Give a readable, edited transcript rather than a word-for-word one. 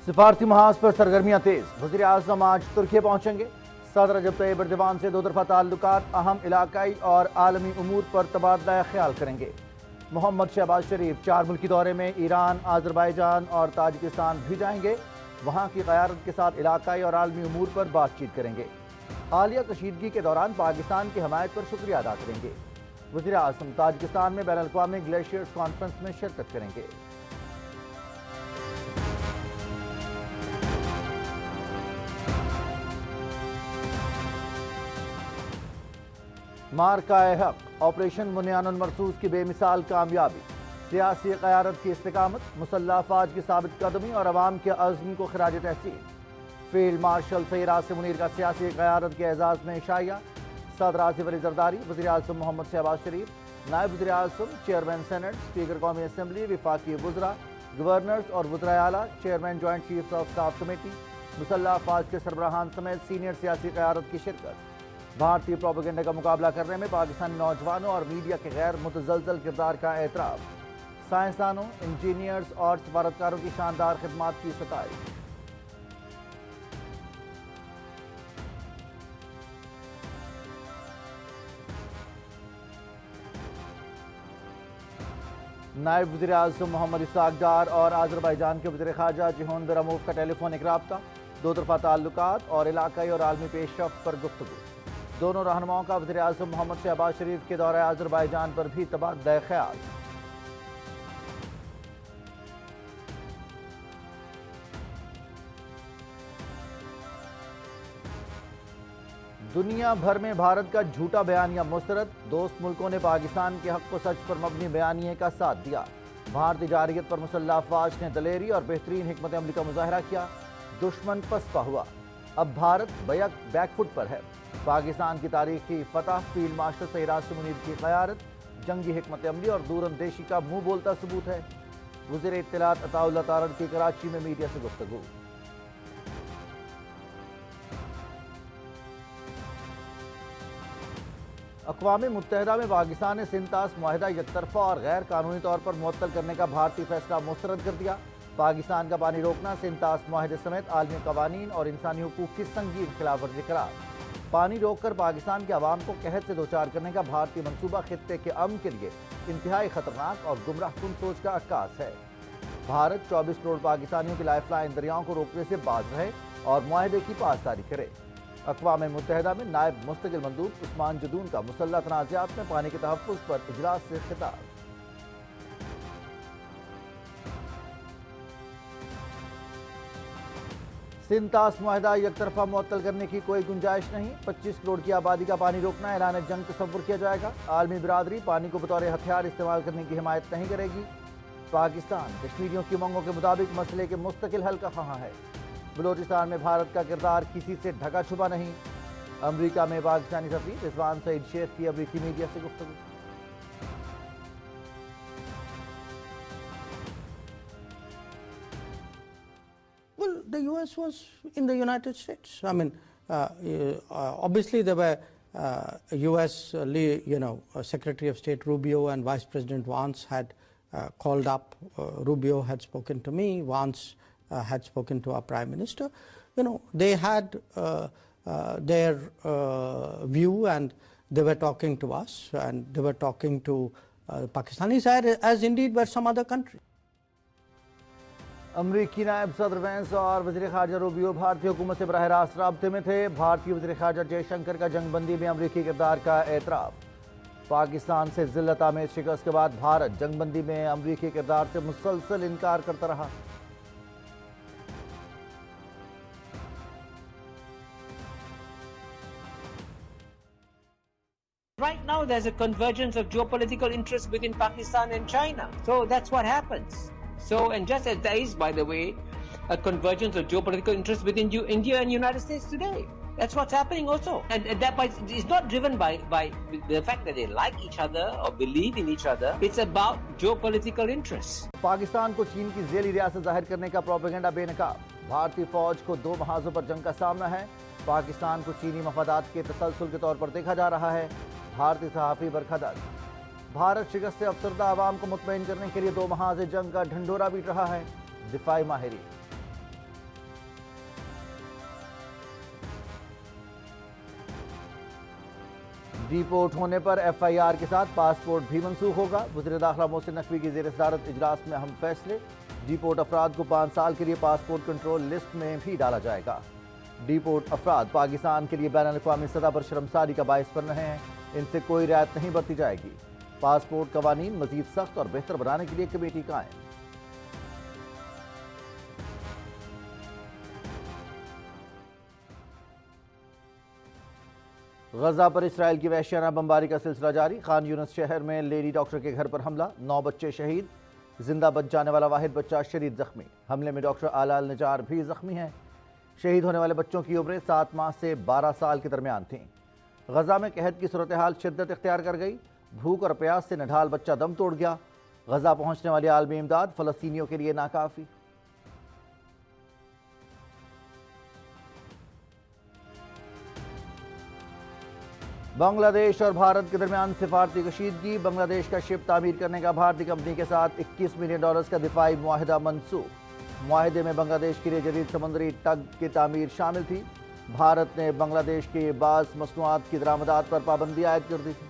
सिफारती महाज पर सरगर्मियां तेज। वज़ीर आज़म आज तुर्की पहुंचेंगे। सदर रजब तैयब एर्दोगान से दो तरफा ताल्लुकात, अहम इलाकाई और आलमी उमूर पर तबादला ख्याल करेंगे। मोहम्मद शहबाज शरीफ 4 मुल्की दौरे में ईरान, आज़रबाईजान और ताजिकिस्तान भी जाएंगे। वहाँ की क़यादत के साथ इलाकाई और आलमी उमूर पर बातचीत करेंगे। हालिया कशीदगी के दौरान पाकिस्तान की हमायत पर शुक्रिया अदा करेंगे। वज़ीर आज़म ताजिकिस्तान में बैनुल-अक़वामी ग्लेशियर्स कॉन्फ्रेंस में शिरकत करेंगे। मार्का-ए-हक, ऑपरेशन बुनियानुल मरसूस की बेमिसाल कामयाबी, सियासी क़यादत की इस्तिकामत, मुसल्लह अफ़वाज की साबित कदमी और अवाम के अज़्म को खिराज तहसीन। फील्ड मार्शल सईद आसिम मुनीर का सियासी क़यादत के एजाज़ में इशाया। सदर आसिफ अली ज़रदारी, वज़ीर आज़म मोहम्मद शहबाज शरीफ, नायब वज़ीर आज़म, चेयरमैन सेनेट, स्पीकर कौमी असम्बली, विफाकी वज़रा, गवर्नर्स और वज़राए आला, chairman joint chiefs of staff committee, मुसल्लह अफ़वाज के सरबराहान समेत सीनियर सियासी क़यादत की शिरकत। भारतीय प्रोपेगेंडा का मुकाबला करने में पाकिस्तानी नौजवानों और मीडिया के गैर मुतज़लज़ल किरदार का एतराफ़। साइंसदानों, इंजीनियर्स और सफारतकारों की शानदार खिदमात की सताई। नायब वज़ीर आज़म मोहम्मद इसाक डार और आज़रबाईजान के वज़ीर ख़ारजा जिहोन बिरामोव का टेलीफोनिक राब्ता, दो तरफा ताल्लुकात और इलाकाई और आलमी पेशरफ्त पर गुफ्तगू। दोनों रहनुमाओं का वज़ीर आज़म मोहम्मद शहबाज शरीफ के दौरे आज़रबाईजान पर भी तबादला ख्याल। दुनिया भर में भारत का झूठा बयानिया मुस्तरद। दोस्त मुल्कों ने पाकिस्तान के हक़ व सच पर मबनी बयानिए का साथ दिया। भारतीय जारियत पर मुसल्लह अफ़वाज ने दलेरी और बेहतरीन हिकमत अमली का मुजाहरा किया। दुश्मन पसपा हुआ। अब भारत बैकफुट पर है। पाकिस्तान की तारीखी फतह, फील्ड मार्शल सईद आसिम मुनीर की क़यादत, जंगी हिकमत अमली और दूरअंदेशी का मुँह बोलता सबूत है। वज़ीर इत्तलात अताउल्लाह तारड़ की कराची में मीडिया से गुफ्तगू। अक़वाम मुत्तहिदा में पाकिस्तान ने सिंतास मुआहिदा यकतरफा और गैर कानूनी तौर पर मुअत्तल करने का भारतीय फैसला मुस्तरद कर दिया। पाकिस्तान का पानी रोकना सिंतास मुआहिदे समेत आलमी कवानीन और इंसानी हुकूक की संगीन खिलाफवर्जी करार। पानी रोककर पाकिस्तान के अवाम को कहत से दोचार करने का भारतीय मंसूबा खित्ते के अमन के लिए इंतहाई खतरनाक और गुमराहकुन सोच का अक्कास है। भारत 24 करोड़ पाकिस्तानियों की लाइफ लाइन दरियाओं को रोकने से बाज रहे और मुआहिदे की पासदारी करे। अक़वाम मुत्तहिदा में नायब मुस्तकिल मंदूब उस्मान जदून का मुसल्लह तनाज़ात में पानी के तहफ़्फ़ुज़ पर इजलास से खिताब। सिंतास मुआहिदा यकतरफा मुअत्तल करने की कोई गुंजाइश नहीं। 25 करोड़ की आबादी का पानी रोकना ऐलान जंग तस्वुर किया जाएगा। आलमी बिरादरी पानी को बतौर हथियार इस्तेमाल करने की हिमायत नहीं करेगी। पाकिस्तान कश्मीरियों की मांगों के मुताबिक मसले के मुस्तकिल हल का ख़्वाह है। बलोचिस्तान में भारत का किरदार किसी से ढका छुपा नहीं। अमरीका में पाकिस्तानी सफ़ीर रिजवान सईद शेख की अमरीकी मीडिया से गुफ्तगू। Well, the U.S. was in the United States. I mean, obviously there were U.S. Secretary of State Rubio and Vice President Vance had called up. Rubio had spoken to me. Vance had spoken to our Prime Minister. They had their view, and they were talking to us, and they were talking to Pakistanis, as indeed were some other countries. अमरीकी नायब सदर vents और वज़ीर ख़ारजा Rubio भारतीय हुकूमत से बराह रास्त राब्ते में थे। भारतीय वज़ीर ख़ारजा जयशंकर का जंगबंदी में अमरीकी किरदार का एतराफ़। पाकिस्तान से ज़िल्लत आमेज़ शिकस्त के बाद भारत जंगबंदी में अमरीकी किरदार से मुसलसल इनकार करता रहा। Right now, there's a convergence of geopolitical interests within Pakistan and China. So that's what happens. So, and just as there is, by the way, a convergence of geopolitical interests within India and United States today. That's what's happening also. And that is not driven by the fact that they like each other or believe in each other. It's about geopolitical interests. Pakistan को चीन की ज़ेली रियासत जाहिर करने का propaganda बेनकाब। भारतीय फौज को 2 महाजों पर जंग का सामना है। पाकिस्तान को चीनी मफादात के तसलसल के तौर पर देखा जा रहा है। भारतीय सहाफ़ी बरखदर। भारत शिकस्त से अफसरदा आवाम को मुतमईन करने के लिए 2 महाज जंग का ढंढोरा पीट रहा है। दिफाई माहिरी। ڈیپورٹ ہونے پر FIR کے ساتھ پاسپورٹ بھی منسوخ ہوگا. وزیر داخلہ محسن نقوی کی زیر صدارت اجلاس میں اہم فیصلے. ڈیپورٹ افراد کو 5 سال کے لیے پاسپورٹ کنٹرول لسٹ میں بھی ڈالا جائے گا. ڈیپورٹ افراد پاکستان کے لیے بین الاقوامی سطح پر شرمساری کا باعث بن رہے ہیں. ان سے کوئی رعایت نہیں برتی جائے گی. پاسپورٹ قوانین مزید سخت اور بہتر بنانے کے لیے کمیٹی قائم. غزہ پر اسرائیل کی وحشیانہ بمباری کا سلسلہ جاری. خان یونس شہر میں لیڈی ڈاکٹر کے گھر پر حملہ. 9 بچے شہید. زندہ بچ جانے والا واحد بچہ شدید زخمی. حملے میں ڈاکٹر آلال نجار بھی زخمی ہیں. شہید ہونے والے بچوں کی عمریں 7 ماہ سے 12 سال کے درمیان تھیں. غزہ میں قحط کی صورتحال شدت اختیار کر گئی. بھوک اور پیاس سے نڈھال بچہ دم توڑ گیا. غزہ پہنچنے والی عالمی امداد فلسطینیوں کے لیے ناکافی. بنگلہ دیش اور بھارت کے درمیان سفارتی کشیدگی. بنگلہ دیش کا شپ تعمیر کرنے کا بھارتی کمپنی کے ساتھ $21 ملین کا دفاعی معاہدہ منسوخ. معاہدے میں بنگلہ دیش کے لیے جدید سمندری ٹگ کی تعمیر شامل تھی. بھارت نے بنگلہ دیش کے بعض مصنوعات کی درآمدات پر پابندی عائد کر دی تھی.